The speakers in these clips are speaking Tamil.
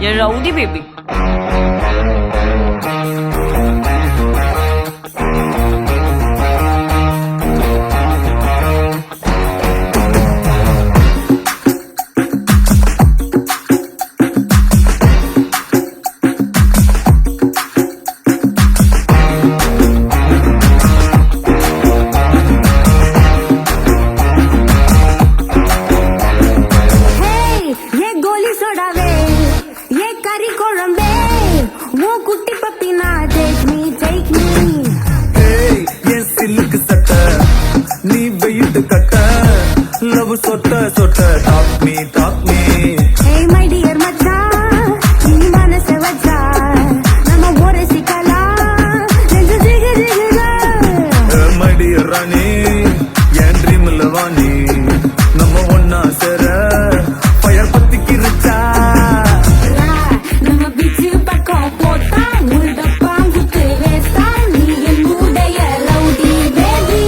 얘 라우디 베이비. நீ வெயிட் கட்ட லவ் சொட்ட சொட்ட talk me hey my dear மச்சான் நீ மனச வச்சா நம்ம ஒரு சிக்கலாம் நெஞ்சு ஜிகு ஜிகுதா my dear ராணி என் ட்ரீம்ல வாணி நம்ம ஒன்னா சேர ஃபயர் பத்திக்கு ரிச்சா நம்ம பீச்சு பக்கம் போட்டா முள்ட பாங்குத்து வேஸ்டா நீ என் உடைய rowdy baby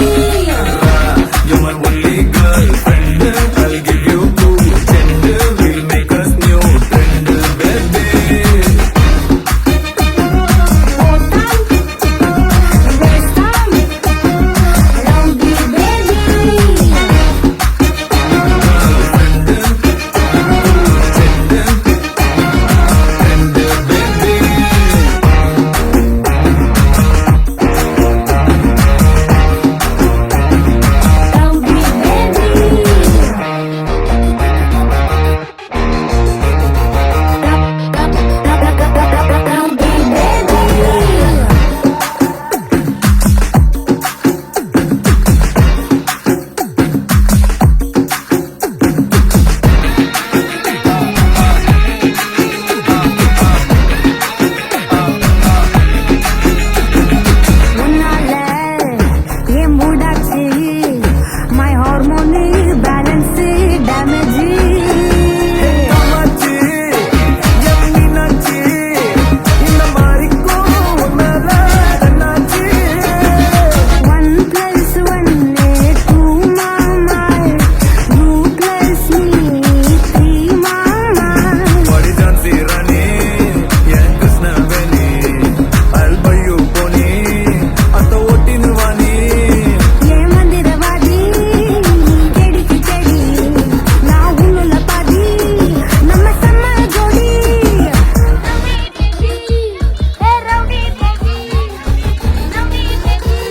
you're my only girlfriend I'll give you two gender we'll make us new trend baby போட்டா வேஸ்டா ரவுடி பேபி rowdy baby உன்னால என் மூடாச்சு my hormone balance damage Kamakshi என் மீனாட்சி இந்த மாதிரிக்கும் உன்னால என்னாச்சு 1 plus 1 2 mama you plus me 3 mama Body Jhansi Rani, N Krishnaveni I'll buy you pony, அந்த ஓட்டினு வாணி ஏ மந்திரவாதி கெடிக்கு செடி நான் உன்னுள்ள பாதி நம்ம செம்ம ஜோடி ஏ rowdy baby rowdy baby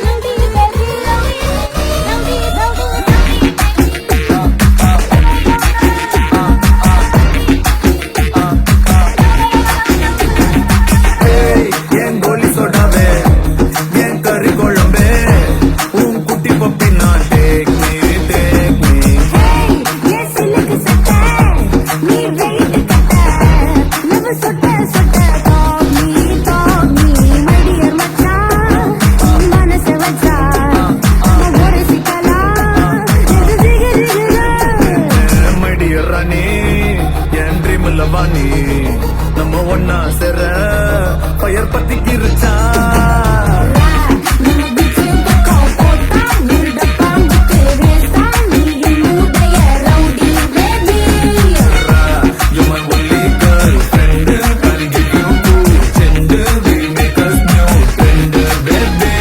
Hey, என் கோலி சோடாவே என் கறி குழம்பே உன் குட்டி பப்பி நான் take me ஏய் ஏ சிலுக்கு சட்டை நீ வெயிட் கட்ட லவ் சொட்ட சொட்ட டாக் மீ மை டியர் மச்சான் மனச வச்சா நம்ம ஒரு சிக்கலாம் ஜிகு ஜிகு ஜிகுதா my dear ராணி என் ட்ரீம்ல வாணி நம்ம ஒன்னா சேர ஃபயர் பத்திக்கு ரிச்சா நம்ம பீச்சு பக்கம் போட்டா முள்ட பாங்குத்து வேஸ்டா நீ என் உடைய rowdy baby You're my only girlfriend I'll give you two gender we'll make us new trend baby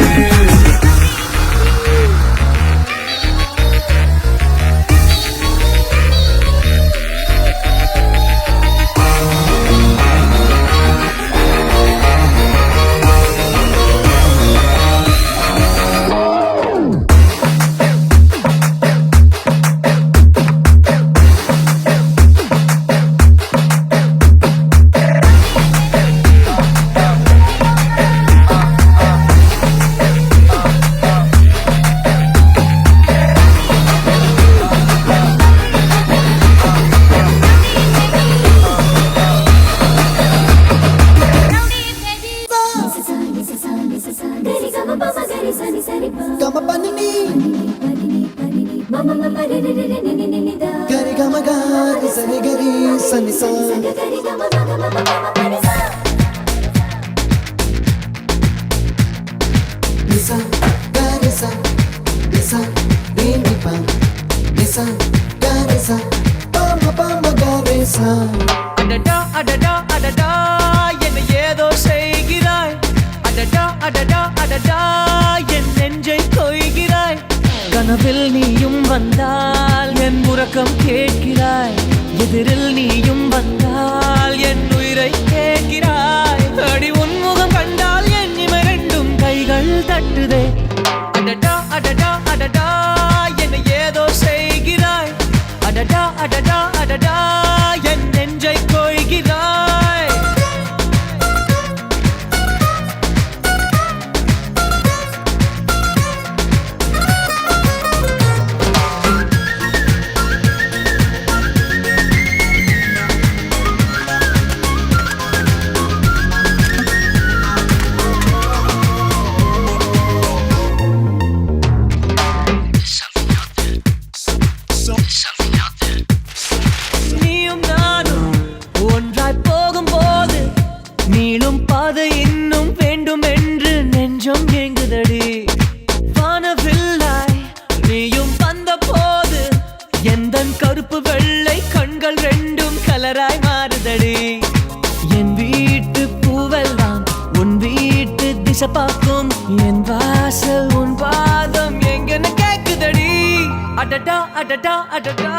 Gama panini, gari gama gari sani gari sani sa. Nisa, gari sa, nisa, rini pa, nisa, gari sa, pama pama gari sa. அடடா அடடா அடடா கனவில் நீயும் வந்தால் என் உறக்கம் கேட்கிறாய், எதிரில் நீயும் வந்தால் என் உயிரை கேட்கிறாய். அடி உன்முகம் கண்டால் என் இமை ரெண்டும் கைகள் தட்டுதே. அடடா அடடா அடடா என்னை ஏதோ செய்கிறாய். அடடா அடடா அடடா என் நெஞ்சை கொய்கிறாய். நீயும் நானும் ஒன்றாய் போகும்போது நீளும் பாதை இன்னும் வேண்டும் என்று நெஞ்சம் ஏங்குதடி. வானவில்லாய் நீயும் வந்த போது எந்தன் கருப்பு வெள்ளை கண்கள் ரெண்டும் கலராய் மாறுதடி. என் வீட்டு பூவெல்லாம் உன் வீட்டு திசை பார்க்கும், என் வாசல் உன் பாதம் எங்கன்னு கேக்குதடி. அடடா அடடா அடடா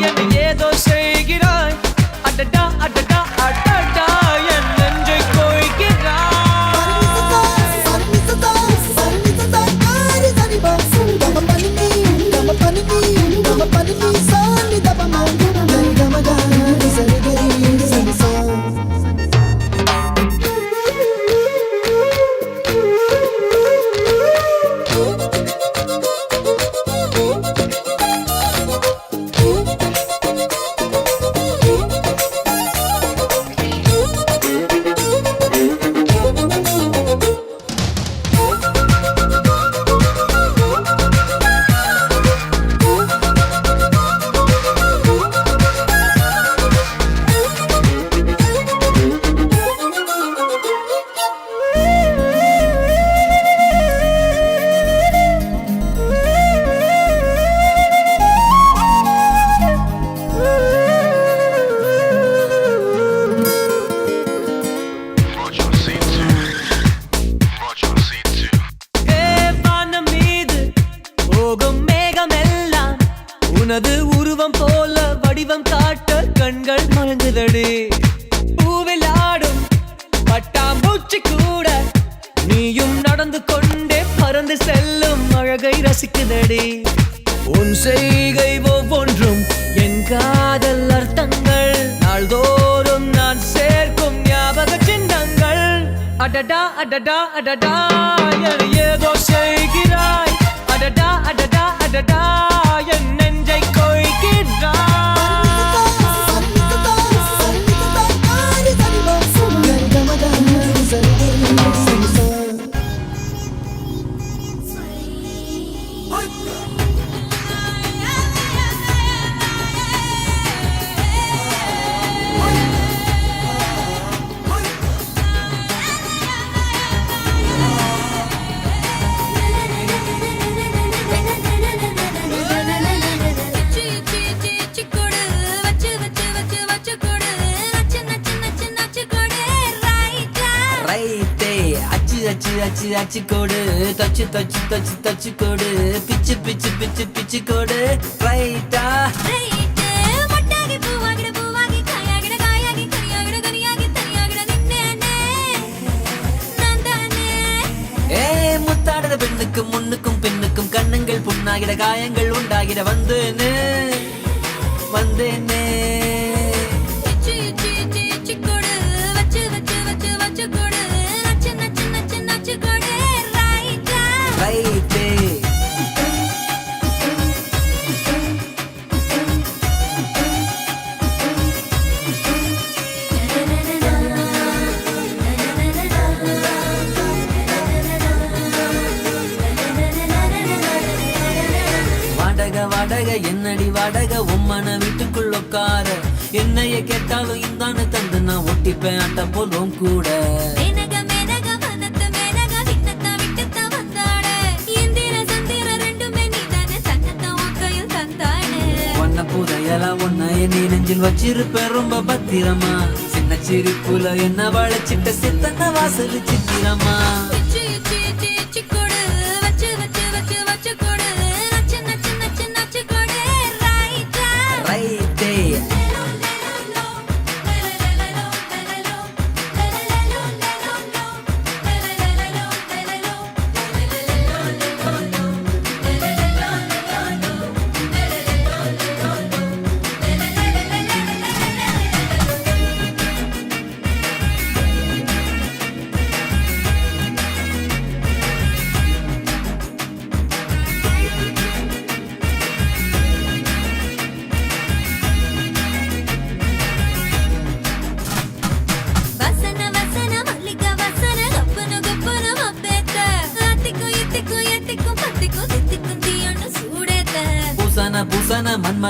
என்னை ஏதோ செய்கிறாய். அடடா அடடா அடடா என் நெஞ்சை கொய்கிறாய். வானம் மீது போகும் மேகமெல்லாம் உனது உருவம் போல வடிவம் காட்ட கண்கள் மயங்குதடி. பூவில் ஆடும் பட்டாம்பூச்சி கூட நீயும் நடந்து கொண்டே பறந்து செல்லும் அழகை ரசிக்குதடி. உன் செய்கை ஒவ்வொன்றும் என் காதல் அர்த்தங்கள், நாள்தோறும் நான் சேர்க்கும் ஞாபக சின்னங்கள். அடடா அடடா அடடா என்னை ஏதோ செய்கிறாய். அடடா அடடா அடடா என் நெஞ்சை கொய்கிறாய். அச்சு அச்சு அச்சு கோடு தச்சு தச்சு தச்சு தச்சு கோடு பிச்சு பிச்சு பிச்சு பிச்சு கோடு ரைட்டா. முத்தாடுற பெண்ணுக்கும் முன்னுக்கும் பின்னுக்கும் கண்ணங்கள் புண்ணாகிட காயங்கள் உண்டாகிட வந்தேனே வந்தேனே. வாடகை என்னடி வாடகை உம்மன வீட்டுக்குள்ள உட்கார என்னைய கேட்டாலும் இந்தானு தந்து நான் ஒட்டிப்பேன் அட்ட போலும் கூட. ஒன்ன புதையலாம் ஒன்ன நீ நெஞ்சில் வச்சிருப்பேன் ரொம்ப பத்திரமா. சின்ன சிரிப்புல என்ன வளைச்சிட்ட சித்தன வாசல் சித்திரமா.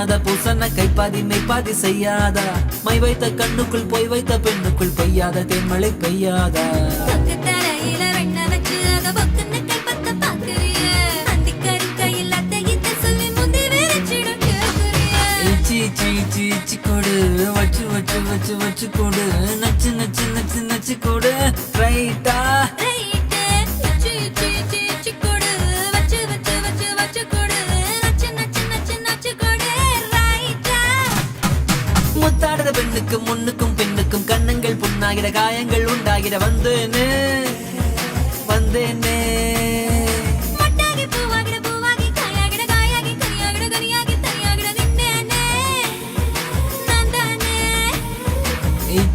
செய்யாத பூசன கைப்பாதி மெய்ப்பாதி செய்யாதா மை வைத்த கண்ணுக்குள் போய் வைத்த பெண்ணுக்குள் பெய்யாத தேன்மழை பெய்யாதா தொக்கு தரையில வெண்ண வச்சு அத பொக்குன்னு கைப்பத்த பாக்குறிய அந்திக்கறி கையில் அத்தையிட்ட சொல்லி முந்தி விரிச்சிடும் கேக்குறிய சீ சீ சீ சீ கொடு வச்சு வச்சு வச்சு வச்சு கொடு நச்சு நச்சு நச்சு நச்சு கொடு ரைட்டா ரைட்டு சீ சீ சீ சீ கொடு வச்சு வச்சு வச்சு வச்சு கொடு நச்சு நச்சு நச்சு நச்சு கொடு ரைட்டா முத்தாடுற பெண்ணுக்கும் முன்னுக்கும் பின்னுக்கும் கண்ணங்கள் புண்ணாகிற காயங்கள் உண்டாகிற வந்தேனே வந்தேனே மொட்டாகி பூவாகிட பூவாகி காயாகிட காயாகி கனியாகிட கனியாகி தனியாகிட நின்னேனே நான் தானே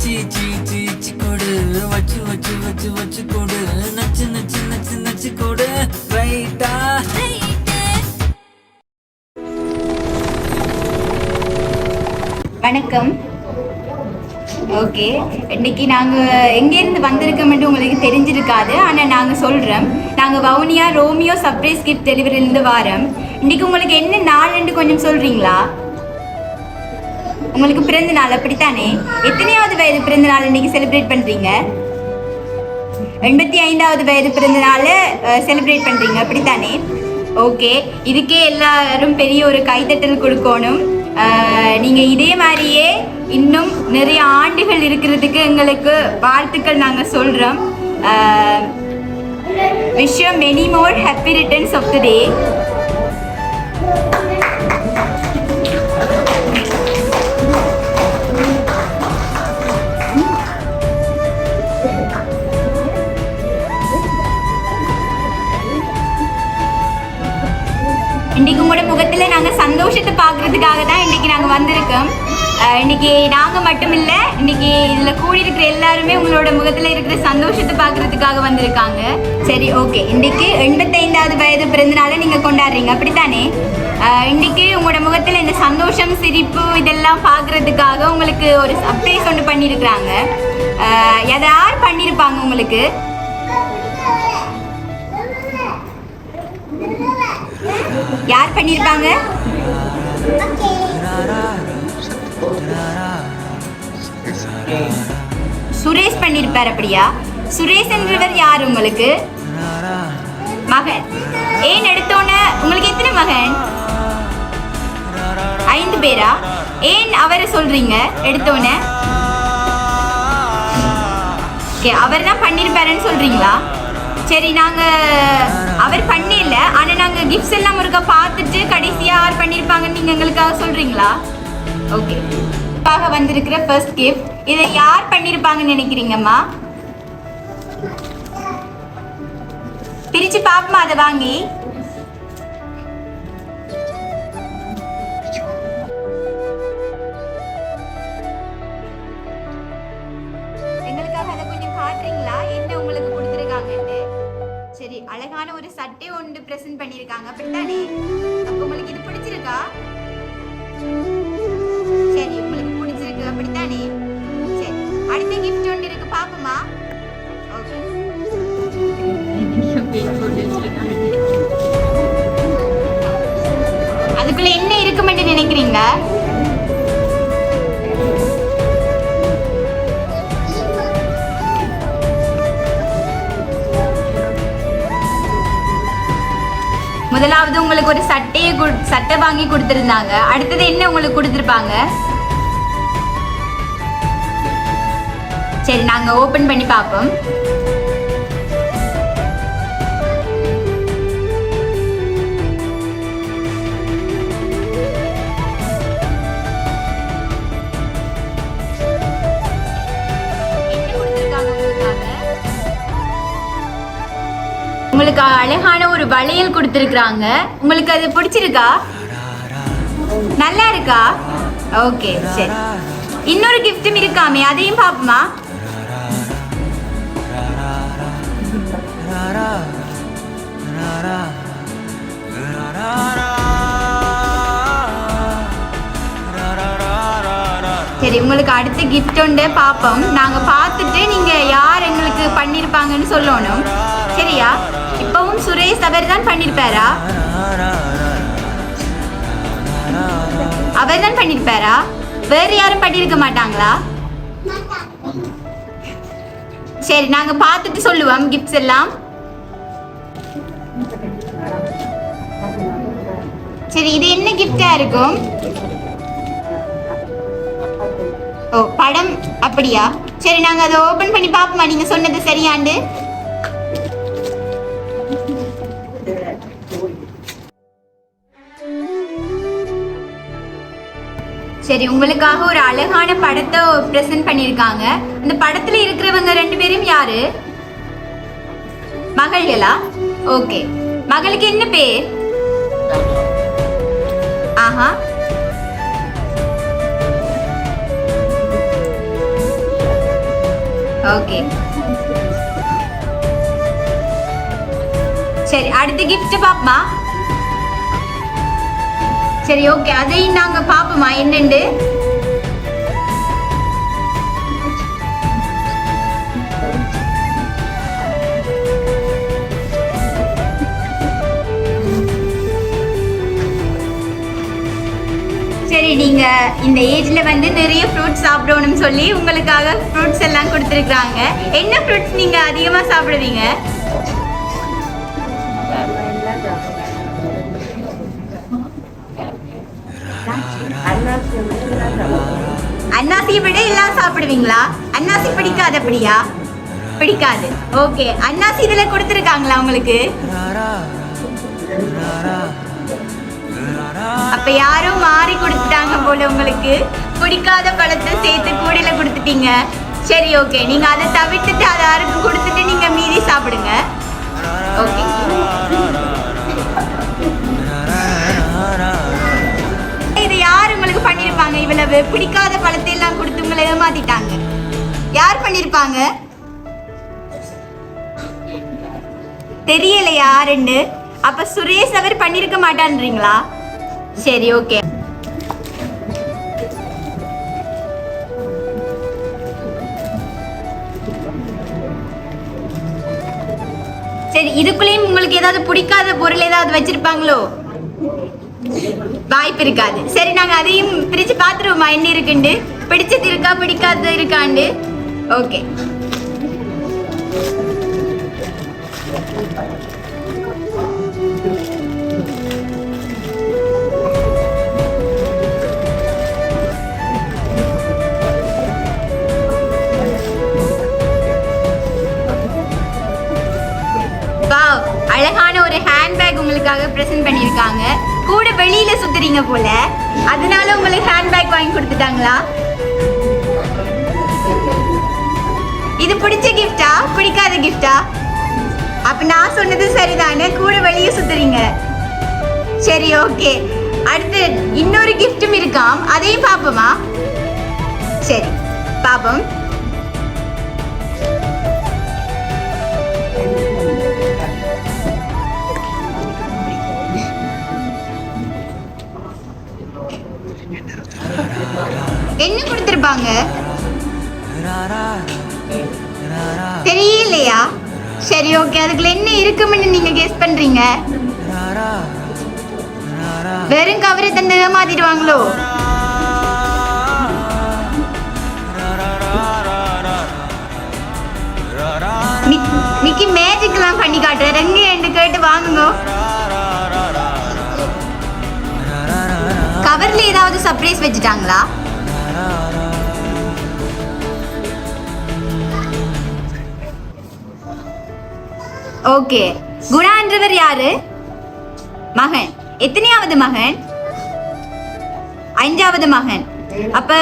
சீ சீ சீ சீ கொடு வச்சு வச்சு வச்சு வச்சு கொடு நச்சு நச்சு நச்சு நச்சு கொடு ரைட்டா ரைட்டு வணக்கம். ஓகே, இன்னைக்கு நாங்கள் எங்கேருந்து வந்திருக்கோம்னு உங்களுக்கு தெரிஞ்சிருக்காது. ஆனால் நாங்கள் சொல்கிறோம், நாங்கள் வவுனியா ரோமியோ சர்ப்ரைஸ் கிஃப்ட் டெலிவரியிலேருந்து வாரோம். இன்னைக்கு உங்களுக்கு என்ன நாள்னு கொஞ்சம் சொல்கிறீங்களா? உங்களுக்கு பிறந்த நாள் அப்படித்தானே? எத்தனையாவது வயது பிறந்த நாள் இன்னைக்கு செலிப்ரேட் பண்ணுறீங்க? 85வது வயது பிறந்த நாள் செலிப்ரேட் பண்ணுறீங்க அப்படித்தானே? ஓகே, இதுக்கே எல்லாரும் பெரிய ஒரு கைத்தட்டல் கொடுக்கணும். நீங்கள் இதே மாதிரியே இன்னும் நிறைய ஆண்டுகள் இருக்கிறதுக்கு எங்களுக்கு வாழ்த்துக்கள் நாங்கள் சொல்கிறோம். Wish you many more happy returns of the day. இன்றைக்கு உங்களோட முகத்தில் நாங்கள் சந்தோஷத்தை பார்க்குறதுக்காக தான் இன்றைக்கி நாங்கள் வந்திருக்கோம். இன்றைக்கி நாங்கள் மட்டும் இல்லை, இன்றைக்கி இதில் கூடியிருக்கிற எல்லாருமே உங்களோட முகத்தில் இருக்கிற சந்தோஷத்தை பார்க்குறதுக்காக வந்திருக்காங்க. சரி, ஓகே. இன்றைக்கி 85வது வயது பிறந்தநாளை நீங்கள் கொண்டாடுறீங்க அப்படித்தானே? இன்றைக்கி உங்களோட முகத்தில் இந்த சந்தோஷம் சிரிப்பு இதெல்லாம் பார்க்குறதுக்காக உங்களுக்கு ஒரு சர்ப்ரைஸ் ஒன்று பண்ணியிருக்கிறாங்க. அதை யார் பண்ணியிருப்பாங்க உங்களுக்கு? யார் பண்ணியிருப்பாங்க? சுரேஷ் பண்ணியிருப்பார். அப்படியா? சுரேஷ் என்றவர் யார் உங்களுக்கு? மகன். ஏன் எடுத்தோன்னே உங்களுக்கு எத்தனை மகன்? 5 பேரா? ஏன் அவரை சொல்றீங்க எடுத்தோன்னே? ஓகே, அவர் தான் பண்ணியிருப்பாருன்னு சொல்றீங்களா? சரி, நாங்கள் அவர் பண்ணல, ஆனால் நாங்கள் கிஃப்ட்ஸ் எல்லாம் ஒருக்கா பார்த்துட்டு கடைசியாக யார் பண்ணியிருப்பாங்கன்னு நீங்கள் எங்களுக்காக சொல்கிறீங்களா? ஓகே, வந்திருக்கிற ஃபர்ஸ்ட் கிஃப்ட், இதை யார் பண்ணியிருப்பாங்கன்னு நினைக்கிறீங்கம்மா? பிரித்து பார்ப்போமா அதை வாங்கி? எங்களுக்காக அதை கொஞ்சம் காட்டுறீங்களா, என்ன உங்களுக்கு கொடுத்துருக்காங்கன்னு? சரி, அழகான ஒரு சட்டை ஒன்று பிரசன்ட் பண்ணியிருக்காங்க அப்படித்தானே? அப்போ உங்களுக்கு இது பிடிச்சிருக்கா? சரி, உங்களுக்கு பிடிச்சிருக்கு அப்படித்தானே? சரி, அடுத்த கிஃப்ட் ஒன்று இருக்கு, பாப்போமா? ஓகே, அதுக்குள்ள என்ன இருக்குமென்னு நினைக்கிறீங்க? முதலாவது உங்களுக்கு ஒரு சட்டை வாங்கி கொடுத்துருந்தாங்க. அடுத்தது என்ன உங்களுக்கு கொடுத்துருப்பாங்க? சரி, நாங்க ஓபன் பண்ணி பார்ப்போம். உங்களுக்கு அழகான ஒரு வளையல் கொடுத்துருக்காங்க. உங்களுக்கு அது பிடிச்சிருக்கா? நல்லா இருக்கா? ஓகே, சரி. இன்னொரு கிஃப்ட்டும் இருக்காமே, அதையும் பாப்போமா? சரி, உங்களுக்கு அடுத்த கிஃப்ட் உண்டு, பாப்போம். நாங்க பார்த்துட்டு நீங்க யார் எங்களுக்கு பண்ணிருப்பாங்கன்னு சொல்லணும், சரியா? இப்பவும் சுரேஷ் அவர் தான் பண்ணிருப்பாரா? அவர் தான் பண்ணிருப்பாரா? வேற யாரும் பண்ணிருக்க மாட்டாங்களா? சரி, நாங்க பார்த்துட்டு சொல்லுவோம் கிஃப்ட்ஸ் எல்லாம். சரி, இது என்ன கிஃப்டா இருக்கும்? ஓ, படம் அப்படியா? சரி, நாங்க அதை ஓபன் பண்ணி பாப்போமா நீங்க சொன்னது சரியாண்டு? சரி, உங்களுக்காக ஒரு அழகான படத்தை பிரசன்ட் பண்ணிருக்காங்க. இந்த படத்துல இருக்கிறவங்க 2 பேரும் யாரு? மகள்களா? ஓகே, மகளுக்கு என்ன பேர்? ஆஹா, ஓகே. சரி, அடுத்த கிஃப்ட் பாப்போமா? சரி, ஓகே, அதையும் நாங்க பாப்போமா என்னண்டு? சரி, நீங்க இந்த ஏஜ்ல வந்து நிறைய ஃப்ரூட்ஸ் சாப்பிடணும்னு சொல்லி உங்களுக்காக ஃப்ரூட்ஸ் எல்லாம் கொடுத்துருக்காங்க. என்ன ஃப்ரூட்ஸ் நீங்க அதிகமா சாப்பிடுவீங்க? அன்னாசியை விட எல்லாம் சாப்பிடுவீங்களா? அன்னாசி பிடிக்காது அப்படியா? பிடிக்காது. ஓகே, அன்னாசி இதுல கொடுத்துருக்காங்களா உங்களுக்கு? அப்ப யாரும் மாறி கொடுத்துட்டாங்க போல, உங்களுக்கு பிடிக்காத பழத்தை சேர்த்து கூடையில கொடுத்துட்டீங்க. சரி, ஓகே, நீங்க அதை தவிர்த்துட்டு அதை யாருக்கும் கொடுத்துட்டு நீங்க மீதி சாப்பிடுங்க. ஓகே. இதை யார் உங்களுக்கு பண்ணிருப்பாங்க? இவ்வளவு பிடிக்காத பழத்தை எல்லாம் கொடுத்து உங்களை ஏமாத்திட்டாங்க. யார் பண்ணிருப்பாங்க? தெரியல யாருன்னு. அப்ப சுரேஷ் அவர் பண்ணிருக்க மாட்டான்றீங்களா? சரி, ஓகே. சரி, இதுக்குள்ளேயும் உங்களுக்கு ஏதாவது பிடிக்காத பொருள் ஏதாவது வச்சிருப்பாங்களோ? வாய்ப்பு இருக்காது. சரி, நாங்க அதையும் பிரிச்சு பாத்துருவோமா என்ன இருக்குண்டு? பிடிச்சது இருக்கா பிடிக்காதது இருக்காண்டு? ஓகே. வாவ், அழகான ஒரு ஹேண்ட்பேக் உங்களுக்காக பிரசன்ட் பண்ணியிருக்காங்க. கூட வெளியில சுத்துறீங்க போல, அதனால உங்களுக்கு ஹேண்ட்பேக் வாங்கி கொடுத்துட்டாங்களா? இது பிடிச்ச கிஃப்டா பிடிக்காத கிஃப்டா? அப்ப நான் சொன்னது சரிதானே, கூட வெளியே சுத்துறீங்க. சரி, ஓகே. அடுத்து இன்னொரு கிஃப்டும் இருக்காம், அதையும் பாப்போமா? சரி, பாப்போம். என்ன கொடுத்திருப்பாங்க தெரியலையா? சரி, ஓகே, அதுக்குள்ள என்ன இருக்கும்னு நீங்க கெஸ் பண்றீங்க? வெறும் கவரை தந்து ஏமாத்திடுவாங்களோ? நிக்கி மேஜிக் எல்லாம் பண்ணி காட்டுற எங்க என்று கேட்டு வாங்குங்க. கவர்ல ஏதாவது சர்ப்ரைஸ் வச்சுட்டாங்களா? ஓகே, குணான்றவர் யாரு? மகன். எத்தனையாவது மகன்? 5வது மகன். அப்ப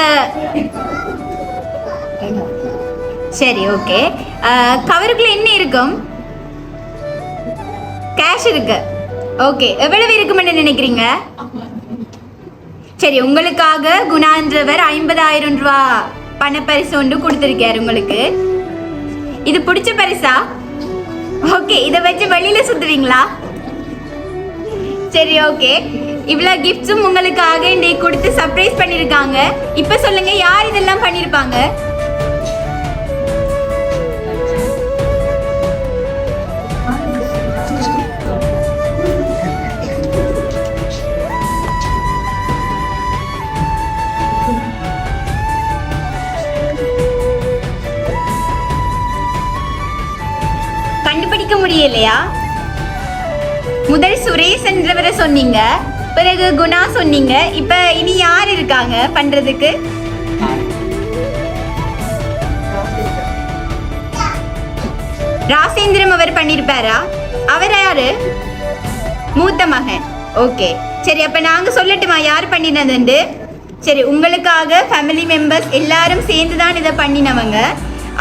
சரி, ஓகே. கவருக்குள்ள என்ன இருக்கும்? கேஷ் இருக்கு. ஓகே, எவ்வளவு இருக்கும்னு நினைக்கிறீங்க? சரி, உங்களுக்காக குணான்றவர் 50,000 ரூபாய் பணப்பரிசு ஒன்று கொடுத்திருக்காரு உங்களுக்கு. இது பிடிச்ச பரிசா? ஓகே, இதை வச்சு வெளியில சுத்துவீங்களா? சரி, ஓகே. இவ்வளவு கிஃப்ட்ஸும் உங்களுக்காக இன்னைக்கு கொடுத்து சர்ப்ரைஸ் பண்ணிருக்காங்க. இப்ப சொல்லுங்க, யார் இதெல்லாம் பண்ணிருப்பாங்க? யோசிக்க முடியலையா? முதல் சுரேஷ் என்றவரை சொன்னீங்க, பிறகு குணா சொன்னீங்க. இப்ப இனி யார் இருக்காங்க பண்றதுக்கு? ராசேந்திரம் அவர் பண்ணிருப்பாரா? அவர் யாரு? மூத்த மகன். ஓகே சரி, அப்ப நாங்க சொல்லட்டுமா யார் பண்ணினதுண்டு? சரி, உங்களுக்காக ஃபேமிலி மெம்பர்ஸ் எல்லாரும் சேர்ந்து தான் இதை பண்ணினவங்க.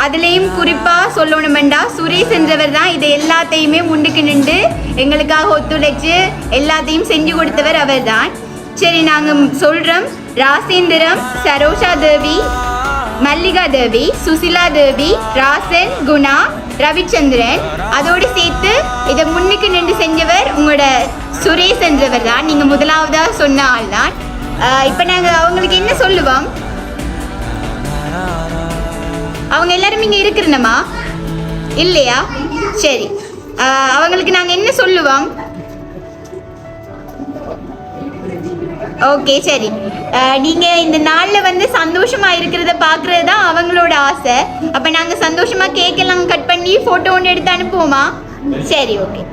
அதுலேயும் குறிப்பாக சொல்லணுமெண்டா சுரேஷ் என்றவர் தான் இதை எல்லாத்தையுமே முன்னுக்கு நின்று எங்களுக்காக ஒத்துழைச்சு எல்லாத்தையும் செஞ்சு கொடுத்தவர் அவர் தான். சரி, நாங்கள் சொல்கிறோம். ராசேந்திரம், சரோஷா தேவி, மல்லிகா தேவி, சுசிலா தேவி, ராசன், குணா, ரவிச்சந்திரன், அதோடு சேர்த்து இதை முன்னுக்கு நின்று செஞ்சவர் உங்களோட சுரேஷ் என்றவர் தான். நீங்கள் முதலாவதாக சொன்ன ஆள் தான். இப்போ நாங்கள் அவங்களுக்கு என்ன சொல்லுவோம்? அவங்க எல்லாரும் இங்கே இருக்கிறனமா இல்லையா? சரி, அவங்களுக்கு நாங்கள் என்ன சொல்லுவோம்? ஓகே சரி, நீங்கள் இந்த நாளில் வந்து சந்தோஷமாக இருக்கிறத பார்க்குறது தான் அவங்களோட ஆசை. அப்போ நாங்கள் சந்தோஷமாக கேக்கெல்லாம் கட் பண்ணி ஃபோட்டோ ஒன்று எடுத்து அனுப்புவோமா? சரி, ஓகே.